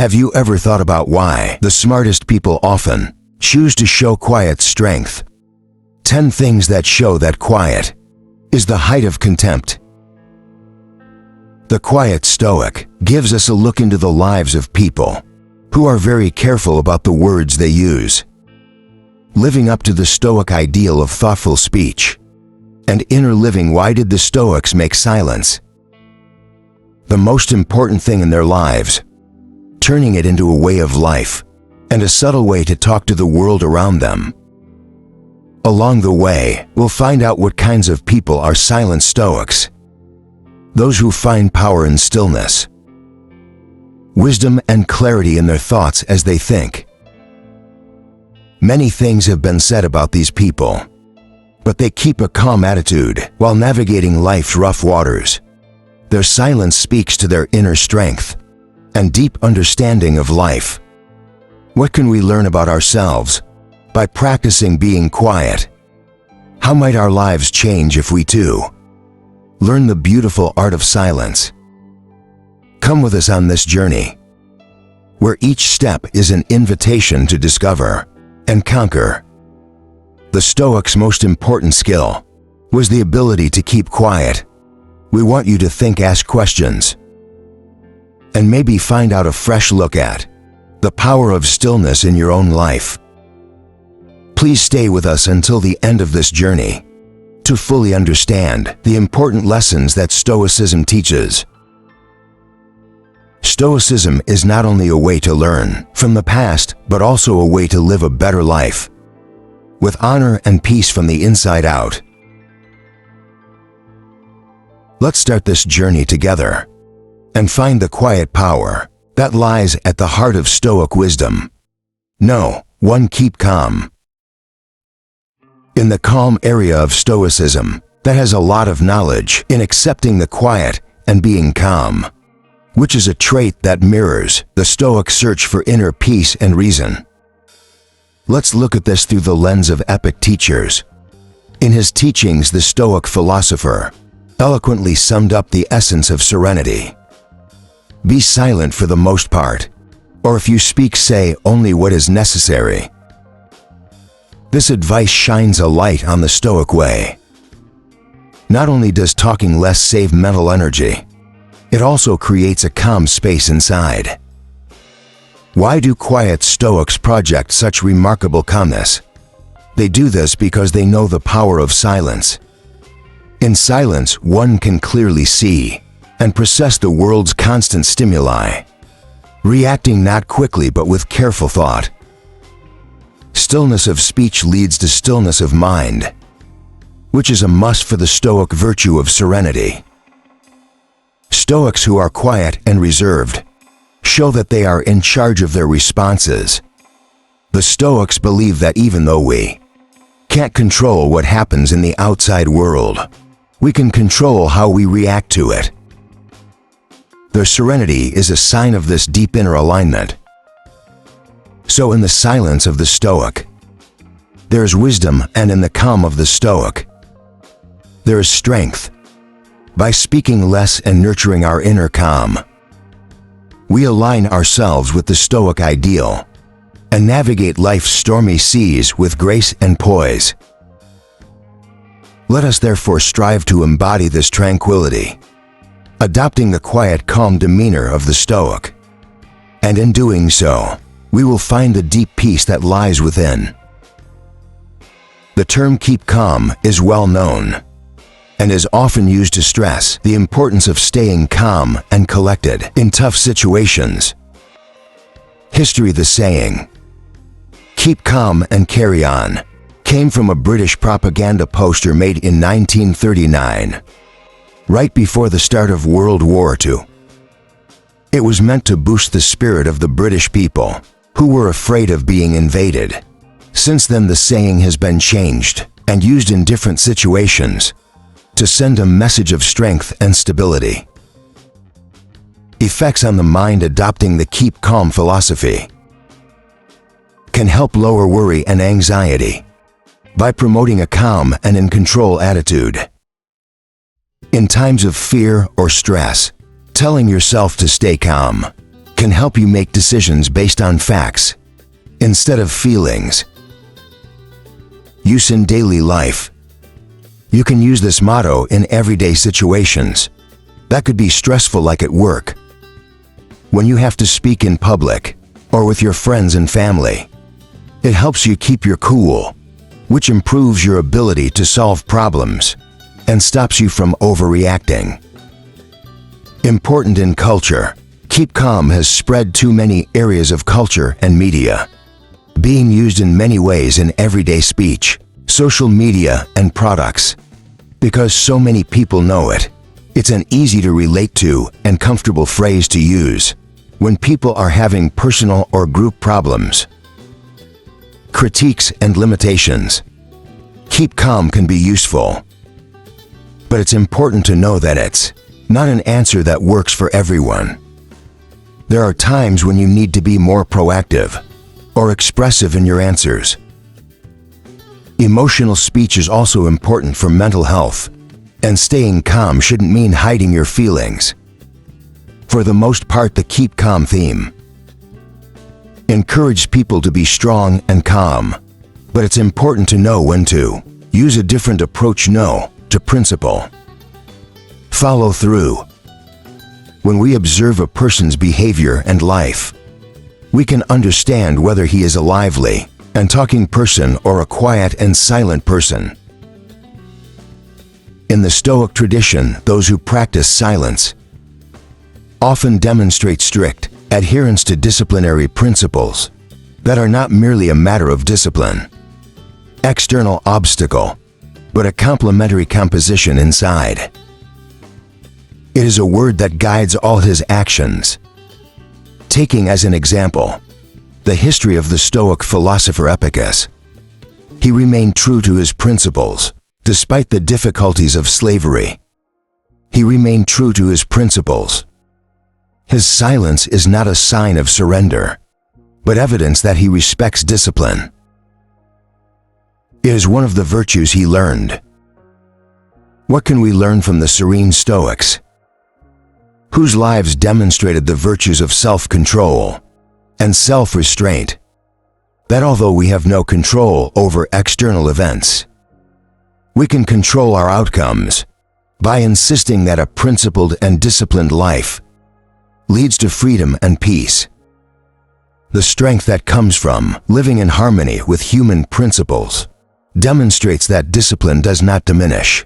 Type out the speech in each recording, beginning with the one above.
Have you ever thought about why the smartest people often choose to show quiet strength? 10 things that show that quiet is the height of contempt. The quiet Stoic gives us a look into the lives of people who are very careful about the words they use, living up to the Stoic ideal of thoughtful speech and inner living. Why did the Stoics make silence the most important thing in their lives, turning it into a way of life and a subtle way to talk to the world around them? Along the way, we'll find out what kinds of people are silent Stoics. Those who find power in stillness, wisdom and clarity in their thoughts as they think. Many things have been said about these people, but they keep a calm attitude while navigating life's rough waters. Their silence speaks to their inner strength and deep understanding of life. What can we learn about ourselves by practicing being quiet? How might our lives change if we too learn the beautiful art of silence? Come with us on this journey, where each step is an invitation to discover and conquer. The Stoics' most important skill was the ability to keep quiet. We want you to think, ask questions, and maybe find out a fresh look at the power of stillness in your own life. Please stay with us until the end of this journey to fully understand the important lessons that Stoicism teaches. Stoicism is not only a way to learn from the past, but also a way to live a better life with honor and peace from the inside out. Let's start this journey together and find the quiet power that lies at the heart of Stoic wisdom. No, 1. Keep calm. In the calm area of Stoicism, that has a lot of knowledge in accepting the quiet and being calm, which is a trait that mirrors the Stoic search for inner peace and reason. Let's look at this through the lens of epic teachers. In his teachings, the Stoic philosopher eloquently summed up the essence of serenity. Be silent for the most part, or if you speak, say only what is necessary. This advice shines a light on the Stoic way. Not only does talking less save mental energy, it also creates a calm space inside. Why do quiet Stoics project such remarkable calmness? They do this because they know the power of silence. In silence, one can clearly see and process the world's constant stimuli, reacting not quickly but with careful thought. Stillness of speech leads to stillness of mind, which is a must for the Stoic virtue of serenity. Stoics who are quiet and reserved show that they are in charge of their responses. The Stoics believe that even though we can't control what happens in the outside world, we can control how we react to it. Their serenity is a sign of this deep inner alignment. So in the silence of the Stoic, there is wisdom, and in the calm of the Stoic, there is strength. By speaking less and nurturing our inner calm, we align ourselves with the Stoic ideal and navigate life's stormy seas with grace and poise. Let us therefore strive to embody this tranquility, adopting the quiet, calm demeanor of the Stoic. And in doing so, we will find the deep peace that lies within. The term keep calm is well known and is often used to stress the importance of staying calm and collected in tough situations. History: the saying, "Keep calm and carry on," came from a British propaganda poster made in 1939, right before the start of World War II. It was meant to boost the spirit of the British people, who were afraid of being invaded. Since then, the saying has been changed and used in different situations to send a message of strength and stability. Effects on the mind: adopting the keep calm philosophy can help lower worry and anxiety by promoting a calm and in control attitude. In times of fear or stress, telling yourself to stay calm can help you make decisions based on facts instead of feelings. Use in daily life. You can use this motto in everyday situations. That could be stressful, like at work, when you have to speak in public, or with your friends and family. It helps you keep your cool, which improves your ability to solve problems and stops you from overreacting. Important in culture. Keep calm has spread to many areas of culture and media, being used in many ways in everyday speech, social media, and products. Because so many people know it, it's an easy to relate to and comfortable phrase to use when people are having personal or group problems. Critiques and limitations. Keep calm can be useful, but it's important to know that it's not an answer that works for everyone. There are times when you need to be more proactive or expressive in your answers. Emotional speech is also important for mental health, and staying calm shouldn't mean hiding your feelings. For the most part, the keep calm theme encourages people to be strong and calm, but it's important to know when to use a different approach. No to principle. Follow through. When we observe a person's behavior and life, we can understand whether he is a lively and talking person or a quiet and silent person. In the Stoic tradition, those who practice silence often demonstrate strict adherence to disciplinary principles that are not merely a matter of discipline, external obstacle, but a complementary composition inside. It is a word that guides all his actions. Taking as an example the history of the Stoic philosopher Epicurus, he remained true to his principles despite the difficulties of slavery. He remained true to his principles. His silence is not a sign of surrender, but evidence that he respects discipline. It is one of the virtues he learned. What can we learn from the serene Stoics, whose lives demonstrated the virtues of self-control and self-restraint? That although we have no control over external events, we can control our outcomes by insisting that a principled and disciplined life leads to freedom and peace. The strength that comes from living in harmony with human principles demonstrates that discipline does not diminish,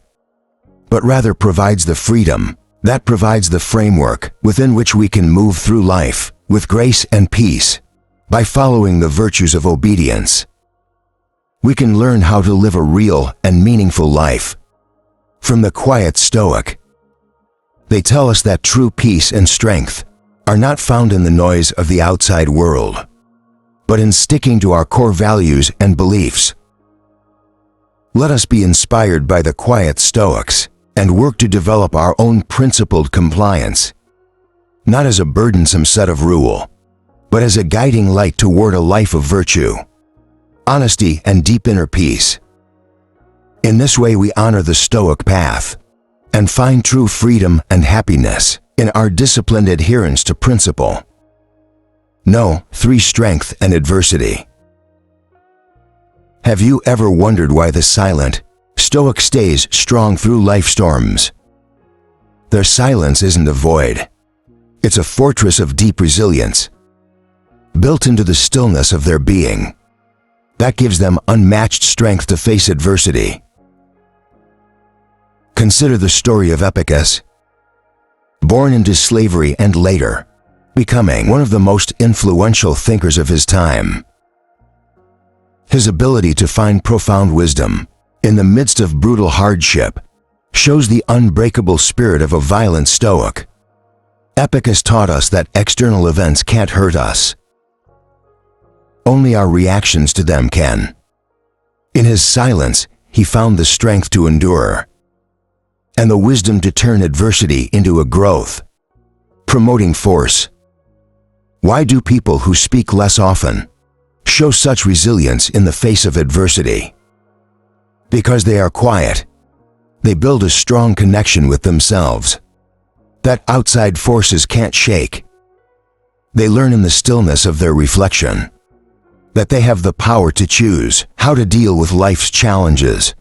but rather provides the freedom that provides the framework within which we can move through life with grace and peace. By following the virtues of obedience, we can learn how to live a real and meaningful life. From the quiet Stoic, they tell us that true peace and strength are not found in the noise of the outside world, but in sticking to our core values and beliefs. Let us be inspired by the quiet Stoics and work to develop our own principled compliance, not as a burdensome set of rule, but as a guiding light toward a life of virtue, honesty, and deep inner peace. In this way, we honor the Stoic path and find true freedom and happiness in our disciplined adherence to principle. No, 3. Strength and adversity. Have you ever wondered why the silent Stoic stays strong through life storms? Their silence isn't a void. It's a fortress of deep resilience, built into the stillness of their being, that gives them unmatched strength to face adversity. Consider the story of Epicurus, born into slavery and later becoming one of the most influential thinkers of his time. His ability to find profound wisdom in the midst of brutal hardship shows the unbreakable spirit of a violent Stoic. Epicurus taught us that external events can't hurt us. Only our reactions to them can. In his silence, he found the strength to endure and the wisdom to turn adversity into a growth, promoting force. Why do people who speak less often show such resilience in the face of adversity? Because they are quiet. They build a strong connection with themselves that outside forces can't shake. They learn in the stillness of their reflection that they have the power to choose how to deal with life's challenges,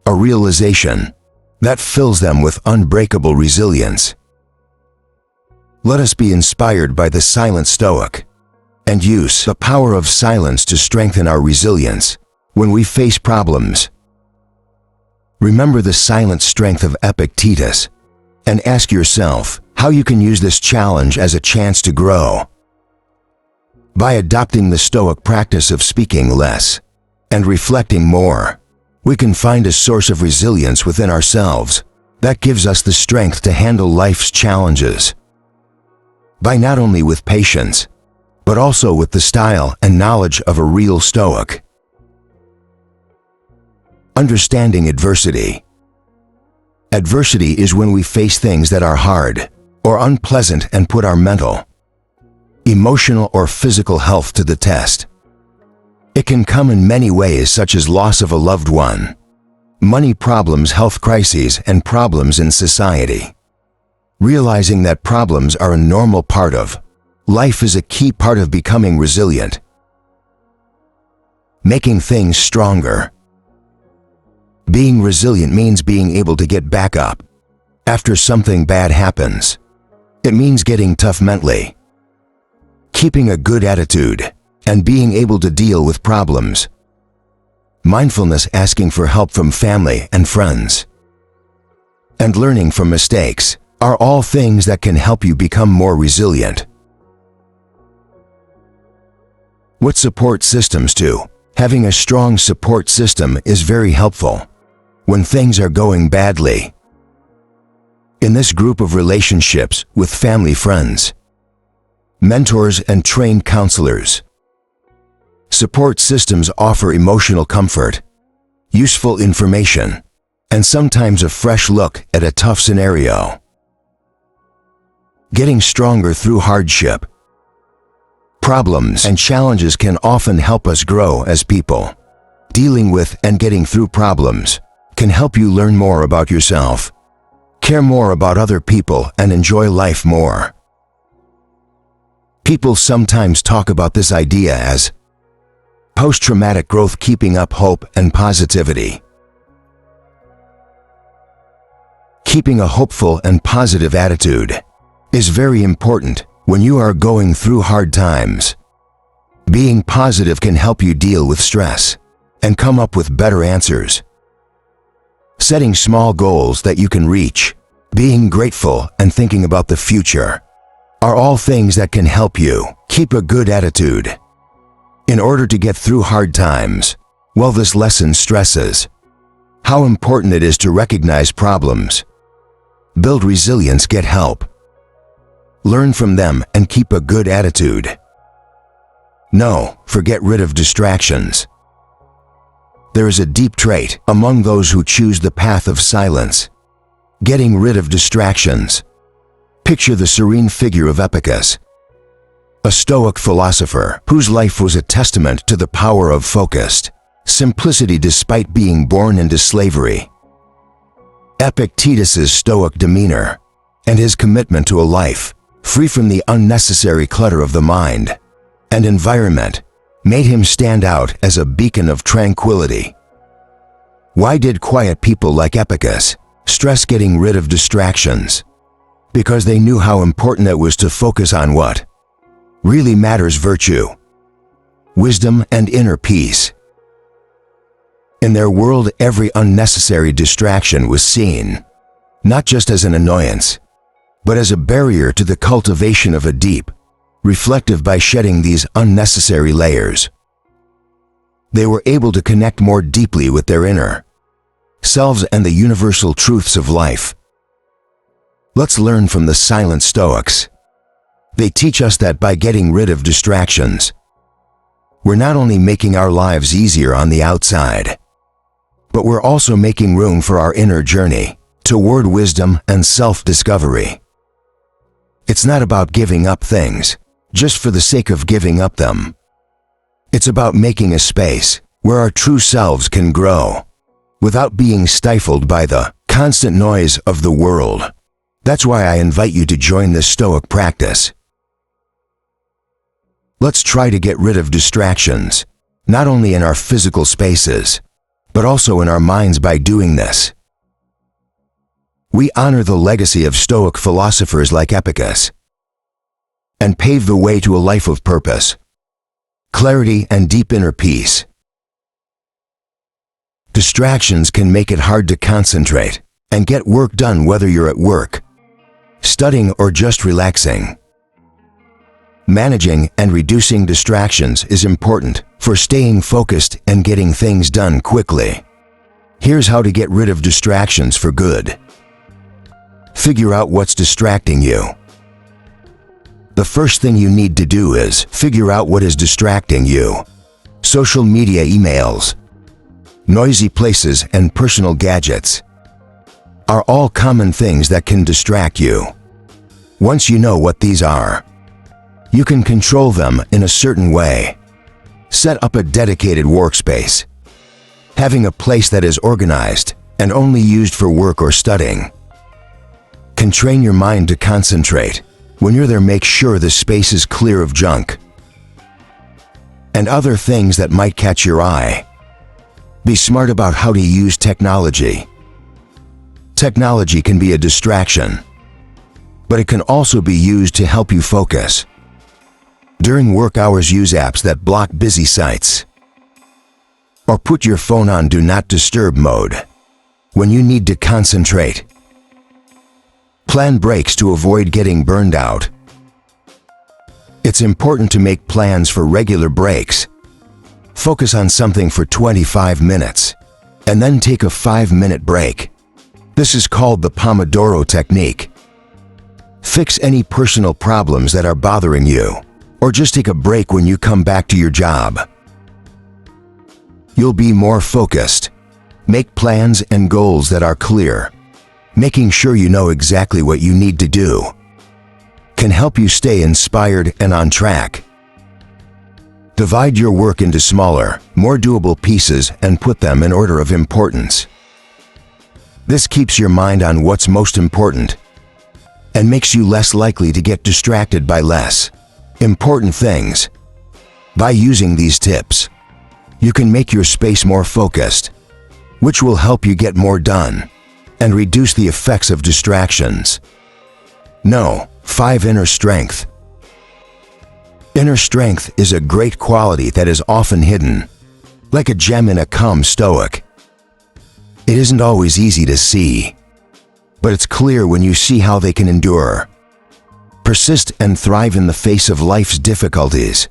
a realization that fills them with unbreakable resilience. Let us be inspired by the silent Stoic and use the power of silence to strengthen our resilience when we face problems. Remember the silent strength of Epictetus and ask yourself how you can use this challenge as a chance to grow. By adopting the Stoic practice of speaking less and reflecting more, we can find a source of resilience within ourselves that gives us the strength to handle life's challenges. By not only with patience, but also with the style and knowledge of a real Stoic. Understanding adversity. Adversity is when we face things that are hard or unpleasant and put our mental, emotional, or physical health to the test. It can come in many ways, such as loss of a loved one, money problems, health crises, and problems in society. Realizing that problems are a normal part of life is a key part of becoming resilient. Making things stronger. Being resilient means being able to get back up after something bad happens. It means getting tough mentally, keeping a good attitude, and being able to deal with problems. Mindfulness, asking for help from family and friends, and learning from mistakes are all things that can help you become more resilient. What support systems do? Having a strong support system is very helpful when things are going badly. In this group of relationships with family, friends, mentors, and trained counselors, support systems offer emotional comfort, useful information, and sometimes a fresh look at a tough scenario. Getting stronger through hardship. Problems and challenges can often help us grow as people. Dealing with and getting through problems can help you learn more about yourself, care more about other people, and enjoy life more. People sometimes talk about this idea as post-traumatic growth, keeping up hope and positivity. Keeping a hopeful and positive attitude is very important when you are going through hard times. Being positive can help you deal with stress and come up with better answers. Setting small goals that you can reach, being grateful, and thinking about the future are all things that can help you keep a good attitude. In order to get through hard times, well, this lesson stresses how important it is to recognize problems, build resilience, get help, learn from them, and keep a good attitude. No, get rid of distractions. There is a deep trait among those who choose the path of silence. Getting rid of distractions. Picture the serene figure of Epictetus, a Stoic philosopher whose life was a testament to the power of focused simplicity despite being born into slavery. Epictetus's Stoic demeanor and his commitment to a life free from the unnecessary clutter of the mind and environment made him stand out as a beacon of tranquility. Why did quiet people like Epictetus stress getting rid of distractions? Because they knew how important it was to focus on what really matters: virtue, wisdom, and inner peace. In their world, every unnecessary distraction was seen not just as an annoyance, but as a barrier to the cultivation of a deep, reflective. By shedding these unnecessary layers, they were able to connect more deeply with their inner selves and the universal truths of life. Let's learn from the silent Stoics. They teach us that by getting rid of distractions, we're not only making our lives easier on the outside, but we're also making room for our inner journey toward wisdom and self-discovery. It's not about giving up things just for the sake of giving up them. It's about making a space where our true selves can grow without being stifled by the constant noise of the world. That's why I invite you to join this Stoic practice. Let's try to get rid of distractions, not only in our physical spaces, but also in our minds by doing this. We honor the legacy of Stoic philosophers like Epictetus and pave the way to a life of purpose, clarity, and deep inner peace. Distractions can make it hard to concentrate and get work done, whether you're at work, studying, or just relaxing. Managing and reducing distractions is important for staying focused and getting things done quickly. Here's how to get rid of distractions for good. Figure out what's distracting you. The first thing you need to do is figure out what is distracting you. Social media, emails, noisy places, and personal gadgets are all common things that can distract you. Once you know what these are, you can control them in a certain way. Set up a dedicated workspace. Having a place that is organized and only used for work or studying can train your mind to concentrate. When you're there, make sure the space is clear of junk and other things that might catch your eye. Be smart about how to use technology. Technology can be a distraction, but it can also be used to help you focus. During work hours, use apps that block busy sites, or put your phone on Do Not Disturb mode when you need to concentrate. Plan breaks to avoid getting burned out. It's important to make plans for regular breaks. Focus on something for 25 minutes, and then take a 5-minute break. This is called the Pomodoro technique. Fix any personal problems that are bothering you, or just take a break when you come back to your job. You'll be more focused. Make plans and goals that are clear. Making sure you know exactly what you need to do can help you stay inspired and on track. Divide your work into smaller, more doable pieces and put them in order of importance. This keeps your mind on what's most important and makes you less likely to get distracted by less important things. By using these tips, you can make your space more focused, which will help you get more done and reduce the effects of distractions. No. 5. Inner strength. Inner strength is a great quality that is often hidden, like a gem in a calm Stoic. It isn't always easy to see, but it's clear when you see how they can endure, persist, and thrive in the face of life's difficulties.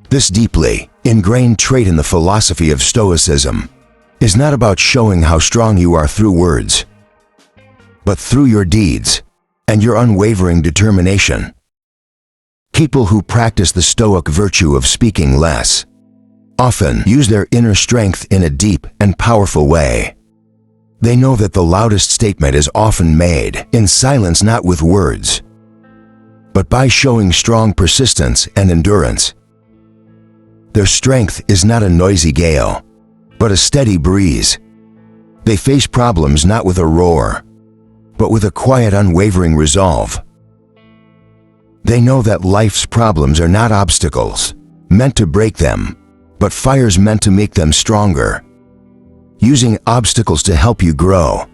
This deeply ingrained trait in the philosophy of Stoicism is not about showing how strong you are through words, but through your deeds and your unwavering determination. People who practice the Stoic virtue of speaking less often use their inner strength in a deep and powerful way. They know that the loudest statement is often made in silence, not with words, but by showing strong persistence and endurance. Their strength is not a noisy gale, but a steady breeze. They face problems not with a roar, but with a quiet, unwavering resolve. They know that life's problems are not obstacles meant to break them, but fires meant to make them stronger, using obstacles to help you grow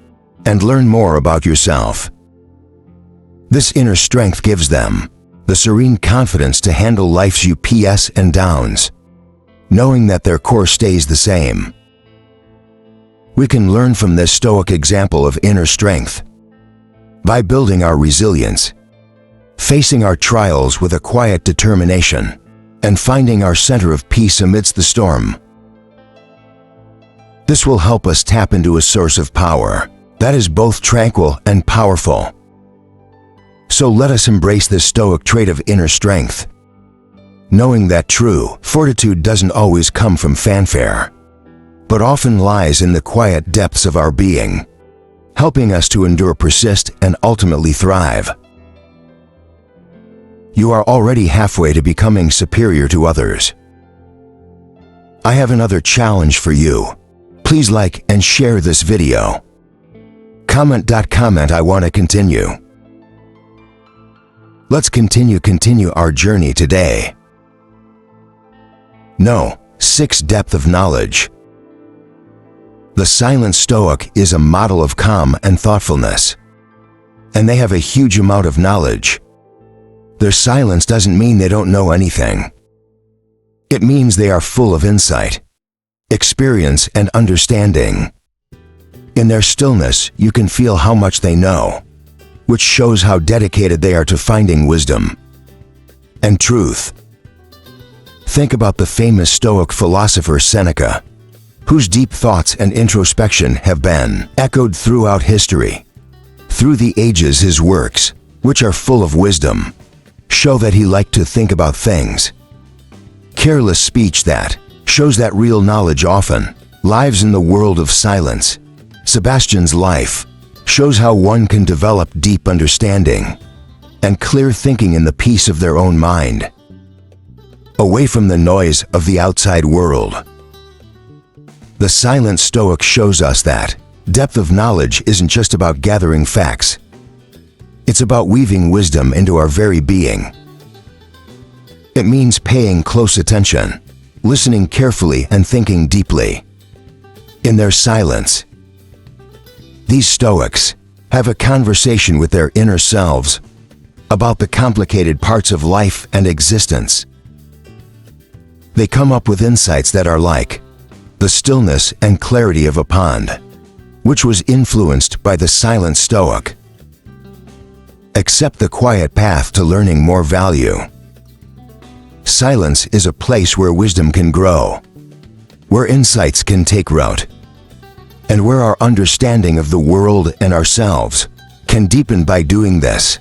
and learn more about yourself. This inner strength gives them the serene confidence to handle life's ups and downs, knowing that their core stays the same. We can learn from this Stoic example of inner strength by building our resilience, facing our trials with a quiet determination, and finding our center of peace amidst the storm. This will help us tap into a source of power that is both tranquil and powerful. So let us embrace this Stoic trait of inner strength, knowing that true fortitude doesn't always come from fanfare, but often lies in the quiet depths of our being, helping us to endure, persist, and ultimately thrive. You are already halfway to becoming superior to others. I have another challenge for you. Please like and share this video. Comment I want to continue. Let's continue our journey today. No. 6. Depth of knowledge. The silent Stoic is a model of calm and thoughtfulness. And they have a huge amount of knowledge. Their silence doesn't mean they don't know anything. It means they are full of insight, experience, and understanding. In their stillness, you can feel how much they know, which shows how dedicated they are to finding wisdom and truth. Think about the famous Stoic philosopher Seneca, whose deep thoughts and introspection have been echoed throughout history. Through the ages, his works, which are full of wisdom, show that he liked to think about things. Careless speech that shows that real knowledge often lives in the world of silence. Sebastian's life shows how one can develop deep understanding and clear thinking in the peace of their own mind, away from the noise of the outside world. The silent Stoic shows us that depth of knowledge isn't just about gathering facts. It's about weaving wisdom into our very being. It means paying close attention, listening carefully, and thinking deeply. In their silence, these Stoics have a conversation with their inner selves about the complicated parts of life and existence. They come up with insights that are like the stillness and clarity of a pond, which was influenced by the silent Stoic. Accept the quiet path to learning more value. Silence is a place where wisdom can grow, where insights can take root, and where our understanding of the world and ourselves can deepen by doing this.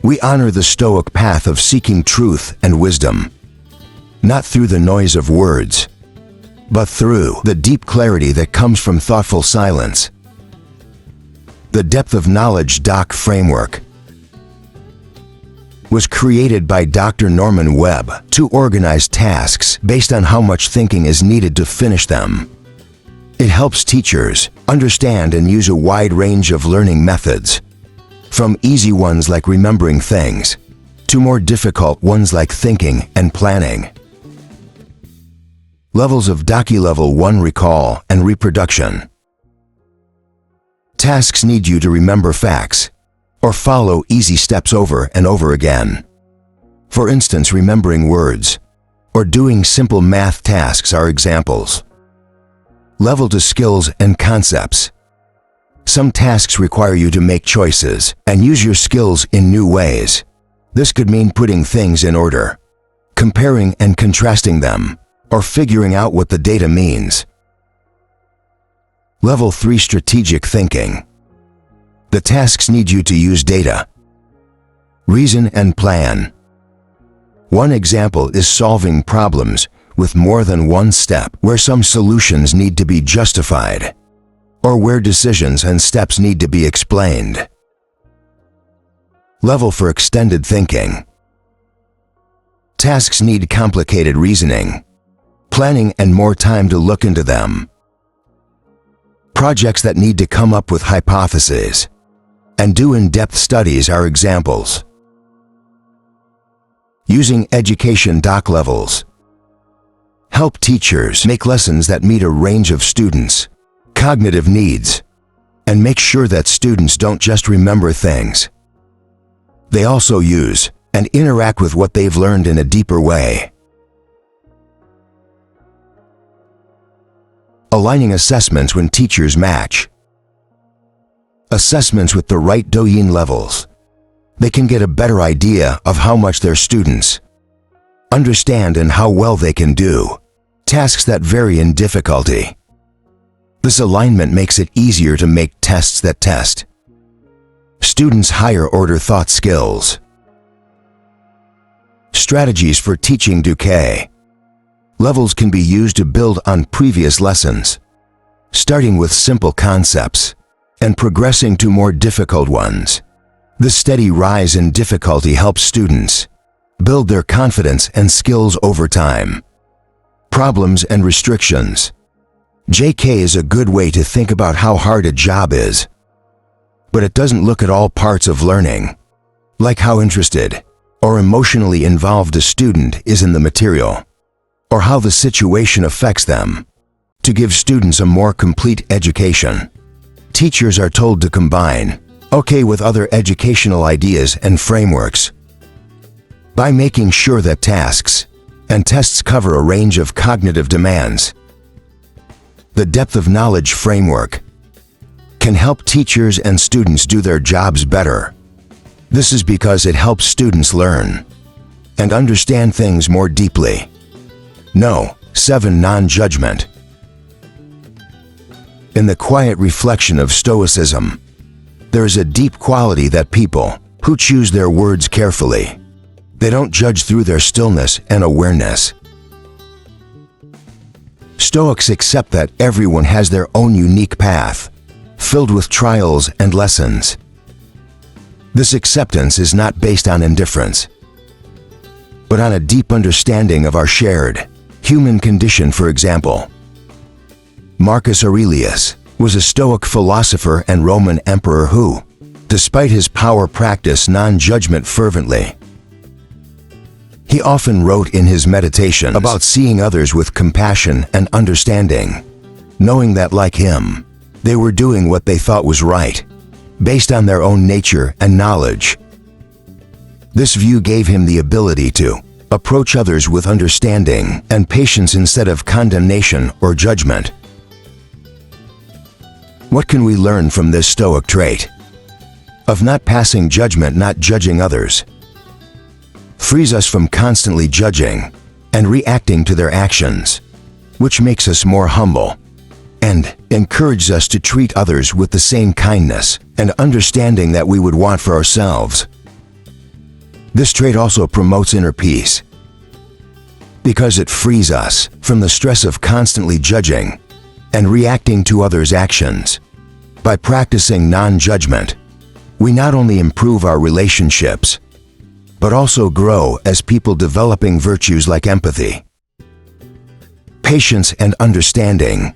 We honor the Stoic path of seeking truth and wisdom, not through the noise of words, but through the deep clarity that comes from thoughtful silence. The depth of knowledge doc framework was created by Dr. Norman Webb to organize tasks based on how much thinking is needed to finish them. It helps teachers understand and use a wide range of learning methods, from easy ones like remembering things to more difficult ones like thinking and planning. Levels of Docu Level 1: Recall and Reproduction. Tasks need you to remember facts or follow easy steps over and over again. For instance, remembering words or doing simple math tasks are examples. Level to Skills and Concepts. Some tasks require you to make choices and use your skills in new ways. This could mean putting things in order, comparing and contrasting them, or figuring out what the data means. Level 3: Strategic Thinking. The tasks need you to use data, reason, and plan. One example is solving problems with more than one step, where some solutions need to be justified, or where decisions and steps need to be explained. Level for Extended Thinking. Tasks need complicated reasoning, planning, and more time to look into them. Projects that need to come up with hypotheses and do in-depth studies are examples. Using education doc levels. Help teachers make lessons that meet a range of students' cognitive needs and make sure that students don't just remember things. They also use and interact with what they've learned in a deeper way. Aligning assessments when teachers match. Assessments with the right Douyin levels. They can get a better idea of how much their students understand and how well they can do tasks that vary in difficulty. This alignment makes it easier to make tests that test students' higher order thought skills. Strategies for teaching Duque. Levels can be used to build on previous lessons, starting with simple concepts and progressing to more difficult ones. The steady rise in difficulty helps students build their confidence and skills over time. Problems and restrictions. JK is a good way to think about how hard a job is, but it doesn't look at all parts of learning, like how interested or emotionally involved a student is in the material, or how the situation affects them, to give students a more complete education. Teachers are told to combine okay with other educational ideas and frameworks by making sure that tasks and tests cover a range of cognitive demands. The depth of knowledge framework can help teachers and students do their jobs better. This is because it helps students learn and understand things more deeply. 7. Non-judgment. In the quiet reflection of Stoicism, there is a deep quality that people who choose their words carefully, they don't judge through their stillness and awareness. Stoics accept that everyone has their own unique path, filled with trials and lessons. This acceptance is not based on indifference, but on a deep understanding of our shared human condition. For example, Marcus Aurelius was a Stoic philosopher and Roman emperor who, despite his power, practiced non-judgment fervently. He often wrote in his meditations about seeing others with compassion and understanding, knowing that, like him, they were doing what they thought was right, based on their own nature and knowledge. This view gave him the ability to approach others with understanding and patience instead of condemnation or judgment. What can we learn from this Stoic trait? Of not passing judgment, not judging others, frees us from constantly judging and reacting to their actions, which makes us more humble and encourages us to treat others with the same kindness and understanding that we would want for ourselves. This trait also promotes inner peace because it frees us from the stress of constantly judging and reacting to others' actions. By practicing non-judgment, we not only improve our relationships, but also grow as people, developing virtues like empathy, patience, and understanding.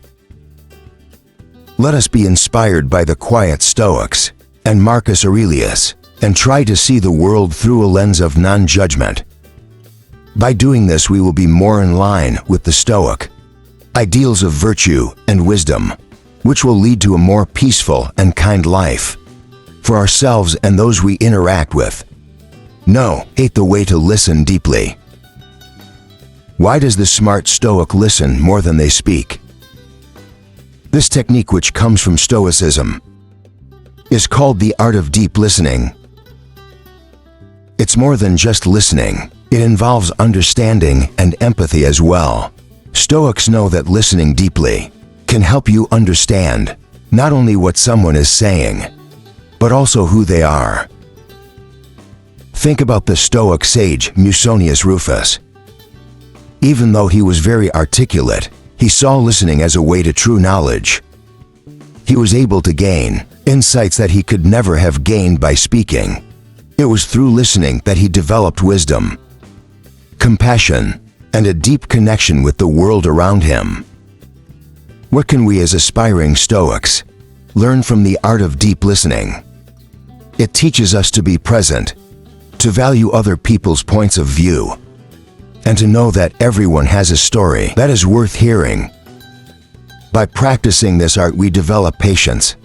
Let us be inspired by the quiet Stoics and Marcus Aurelius and try to see the world through a lens of non-judgment. By doing this, we will be more in line with the Stoic ideals of virtue and wisdom, which will lead to a more peaceful and kind life for ourselves and those we interact with. 8. The way to listen deeply. Why does the smart Stoic listen more than they speak? This technique, which comes from Stoicism, is called the art of deep listening. It's more than just listening. It involves understanding and empathy as well. Stoics know that listening deeply can help you understand not only what someone is saying, but also who they are. Think about the Stoic sage Musonius Rufus. Even though he was very articulate, he saw listening as a way to true knowledge. He was able to gain insights that he could never have gained by speaking. It was through listening that he developed wisdom, compassion, and a deep connection with the world around him. What can we as aspiring Stoics learn from the art of deep listening? It teaches us to be present, to value other people's points of view, and to know that everyone has a story that is worth hearing. By practicing this art, we develop patience,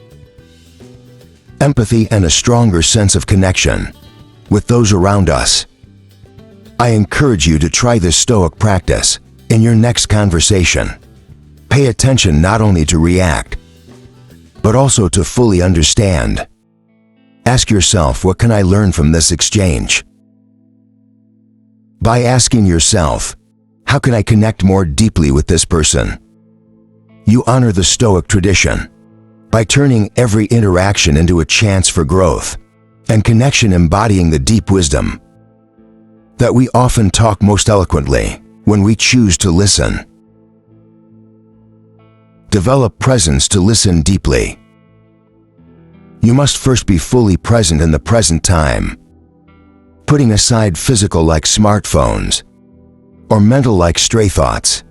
empathy, and a stronger sense of connection with those around us. I encourage you to try this Stoic practice in your next conversation. Pay attention not only to react, but also to fully understand. Ask yourself, what can I learn from this exchange? By asking yourself, how can I connect more deeply with this person? You honor the Stoic tradition by turning every interaction into a chance for growth and connection, embodying the deep wisdom that we often talk most eloquently when we choose to listen. Develop presence to listen deeply. You must first be fully present in the present time, putting aside physical like smartphones or mental like stray thoughts.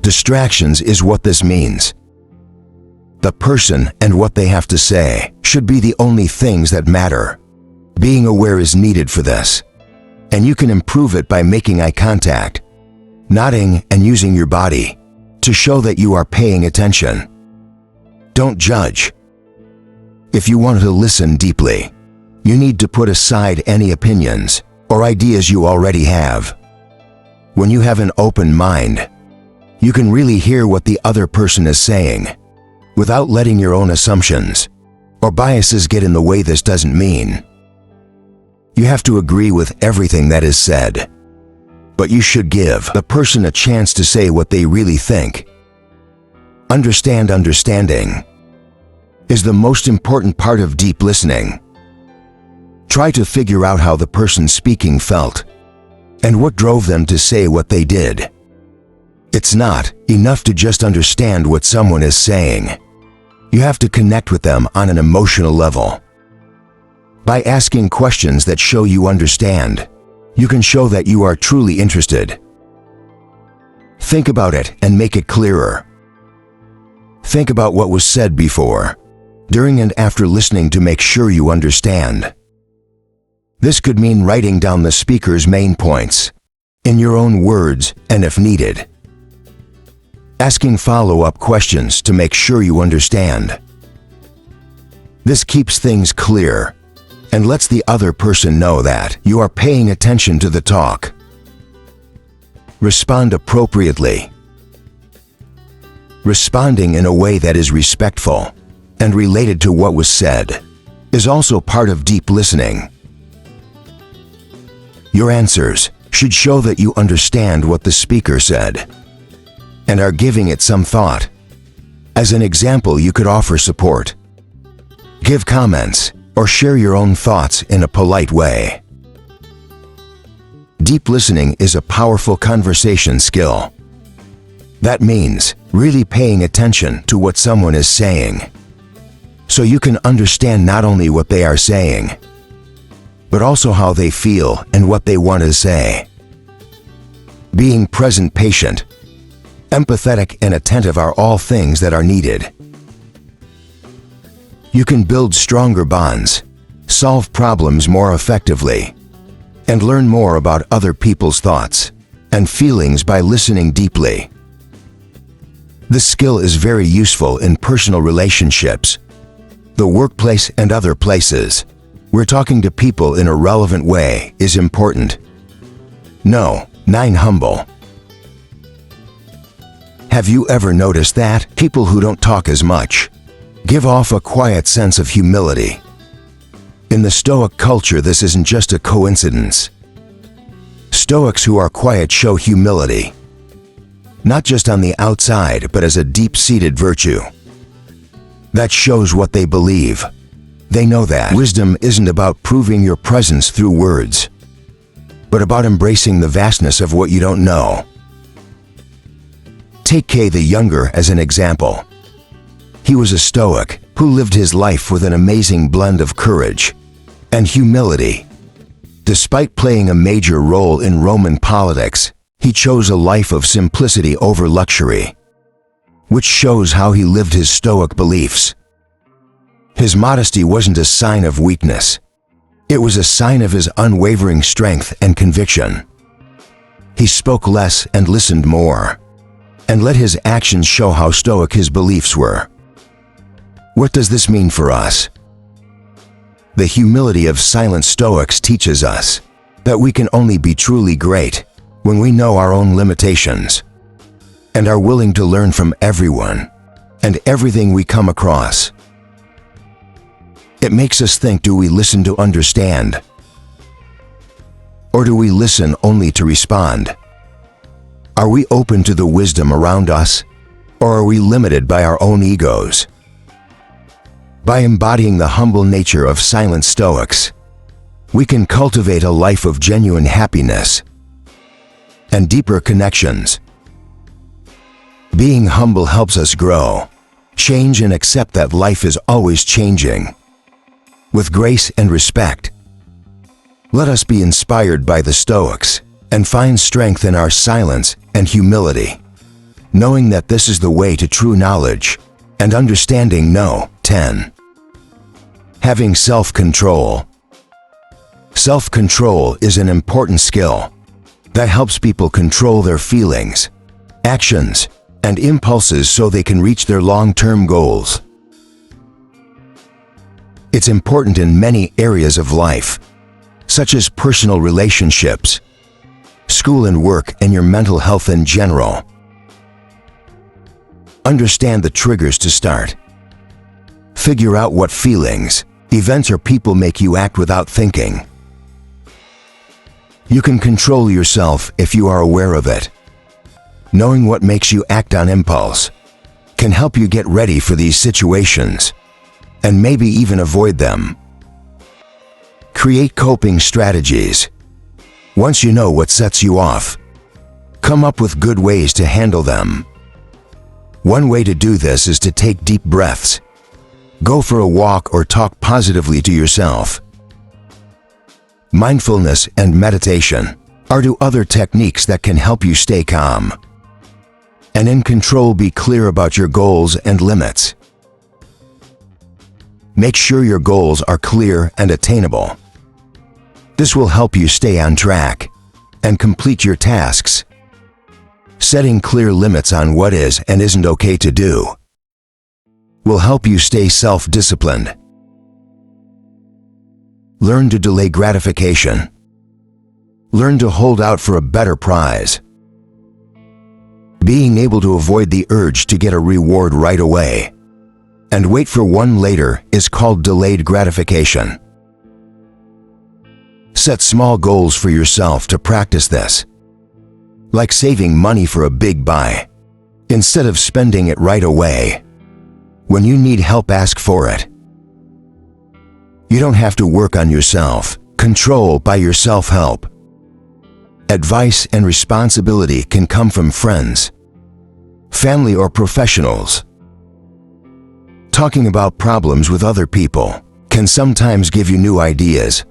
Distractions is what this means. The person and what they have to say should be the only things that matter. Being aware is needed for this, and you can improve it by making eye contact, nodding, and using your body to show that you are paying attention. Don't judge. If you want to listen deeply, you need to put aside any opinions or ideas you already have. When you have an open mind, you can really hear what the other person is saying without letting your own assumptions or biases get in the way. This doesn't mean you have to agree with everything that is said, but you should give the person a chance to say what they really think. Understanding is the most important part of deep listening. Try to figure out how the person speaking felt and what drove them to say what they did. It's not enough to just understand what someone is saying. You have to connect with them on an emotional level. By asking questions that show you understand, you can show that you are truly interested. Think about it and make it clearer. Think about what was said before, during, and after listening to make sure you understand. This could mean writing down the speaker's main points in your own words and, if needed, asking follow-up questions to make sure you understand. This keeps things clear and lets the other person know that you are paying attention to the talk. Respond appropriately. Responding in a way that is respectful and related to what was said is also part of deep listening. Your answers should show that you understand what the speaker said and are giving it some thought. As an example, you could offer support, give comments, or share your own thoughts in a polite way. Deep listening is a powerful conversation skill. That means really paying attention to what someone is saying, so you can understand not only what they are saying, but also how they feel and what they want to say. Being present, patient, empathetic, and attentive are all things that are needed. You can build stronger bonds, solve problems more effectively, and learn more about other people's thoughts and feelings by listening deeply. This skill is very useful in personal relationships, the workplace, and other places where talking to people in a relevant way is important. 9. Humble. Have you ever noticed that people who don't talk as much give off a quiet sense of humility? In the Stoic culture, this isn't just a coincidence. Stoics who are quiet show humility, not just on the outside, but as a deep-seated virtue that shows what they believe. They know that wisdom isn't about proving your presence through words, but about embracing the vastness of what you don't know. Take K the Younger as an example. He was a Stoic who lived his life with an amazing blend of courage and humility. Despite playing a major role in Roman politics, he chose a life of simplicity over luxury, which shows how he lived his Stoic beliefs. His modesty wasn't a sign of weakness. It was a sign of his unwavering strength and conviction. He spoke less and listened more, and let his actions show how Stoic his beliefs were. What does this mean for us? The humility of silent Stoics teaches us that we can only be truly great when we know our own limitations and are willing to learn from everyone and everything we come across. It makes us think, do we listen to understand? Or do we listen only to respond? Are we open to the wisdom around us, or are we limited by our own egos? By embodying the humble nature of silent Stoics, we can cultivate a life of genuine happiness and deeper connections. Being humble helps us grow, change, and accept that life is always changing. With grace and respect, let us be inspired by the Stoics and find strength in our silence and humility, knowing that this is the way to true knowledge and understanding. 10. Having self-control. Self-control is an important skill that helps people control their feelings, actions, and impulses so they can reach their long-term goals. It's important in many areas of life, such as personal relationships, school and work, and your mental health in general. Understand the triggers to start. Figure out what feelings, events, or people make you act without thinking. You can control yourself if you are aware of it. Knowing what makes you act on impulse can help you get ready for these situations and maybe even avoid them. Create coping strategies. Once you know what sets you off, come up with good ways to handle them. One way to do this is to take deep breaths. Go for a walk or talk positively to yourself. Mindfulness and meditation are two other techniques that can help you stay calm and in control. Be clear about your goals and limits. Make sure your goals are clear and attainable. This will help you stay on track and complete your tasks. Setting clear limits on what is and isn't okay to do will help you stay self-disciplined. Learn to delay gratification. Learn to hold out for a better prize. Being able to avoid the urge to get a reward right away and wait for one later is called delayed gratification. Set small goals for yourself to practice this, like saving money for a big buy instead of spending it right away. When you need help, ask for it. You don't have to work on yourself. Control by your self-help. Advice and responsibility can come from friends, family, or professionals. Talking about problems with other people can sometimes give you new ideas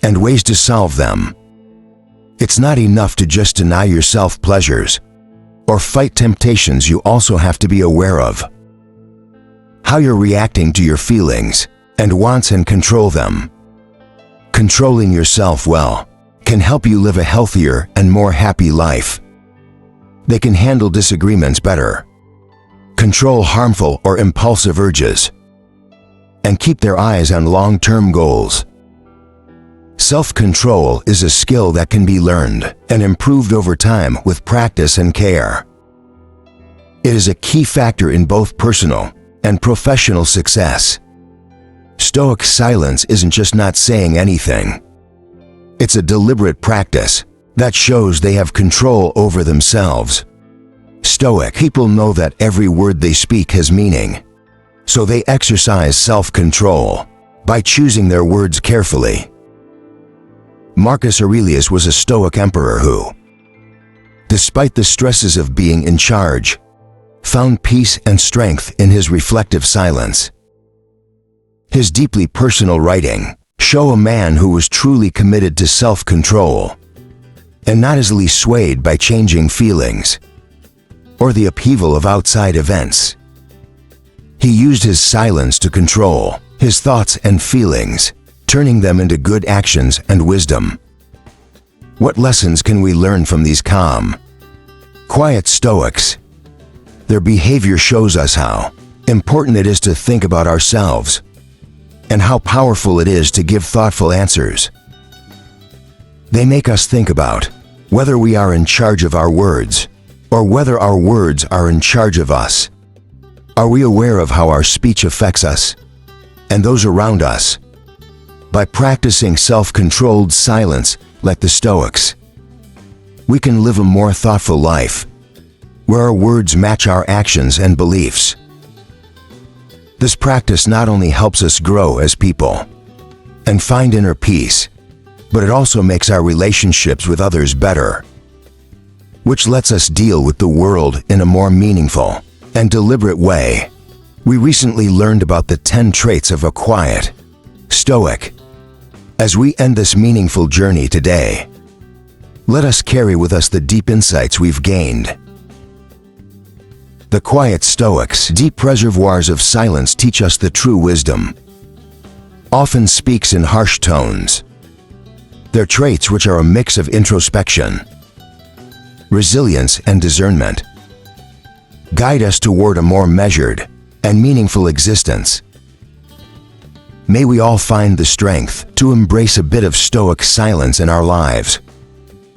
and ways to solve them. It's not enough to just deny yourself pleasures or fight temptations. You also have to be aware of how you're reacting to your feelings and wants and control them. Controlling yourself well can help you live a healthier and more happy life. They can handle disagreements better, control harmful or impulsive urges, and keep their eyes on long-term goals. Self-control is a skill that can be learned and improved over time with practice and care. It is a key factor in both personal and professional success. Stoic silence isn't just not saying anything. It's a deliberate practice that shows they have control over themselves. Stoic people know that every word they speak has meaning, so they exercise self-control by choosing their words carefully. Marcus Aurelius was a Stoic emperor who, despite the stresses of being in charge, found peace and strength in his reflective silence. His deeply personal writing show a man who was truly committed to self-control and not easily swayed by changing feelings or the upheaval of outside events. He used his silence to control his thoughts and feelings, turning them into good actions and wisdom. What lessons can we learn from these calm, quiet Stoics? Their behavior shows us how important it is to think about ourselves and how powerful it is to give thoughtful answers. They make us think about whether we are in charge of our words or whether our words are in charge of us. Are we aware of how our speech affects us and those around us? By practicing self-controlled silence like the Stoics, we can live a more thoughtful life where our words match our actions and beliefs. This practice not only helps us grow as people and find inner peace, but it also makes our relationships with others better, which lets us deal with the world in a more meaningful and deliberate way. We recently learned about the 10 traits of a quiet Stoic. As we end this meaningful journey today, let us carry with us the deep insights we've gained. The quiet Stoics' deep reservoirs of silence teach us the true wisdom. Often speaks in harsh tones, They're traits which are a mix of introspection, resilience, and discernment. Guide us toward a more measured and meaningful existence. May we all find the strength to embrace a bit of Stoic silence in our lives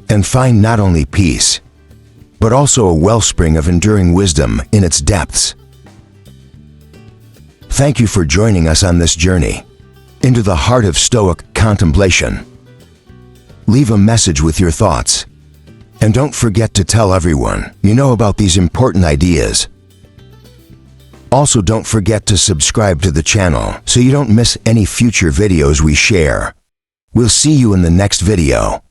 and find not only peace, but also a wellspring of enduring wisdom in its depths. Thank you for joining us on this journey into the heart of Stoic contemplation. Leave a message with your thoughts, and don't forget to tell everyone you know about these important ideas. Also, don't forget to subscribe to the channel so you don't miss any future videos we share. We'll see you in the next video.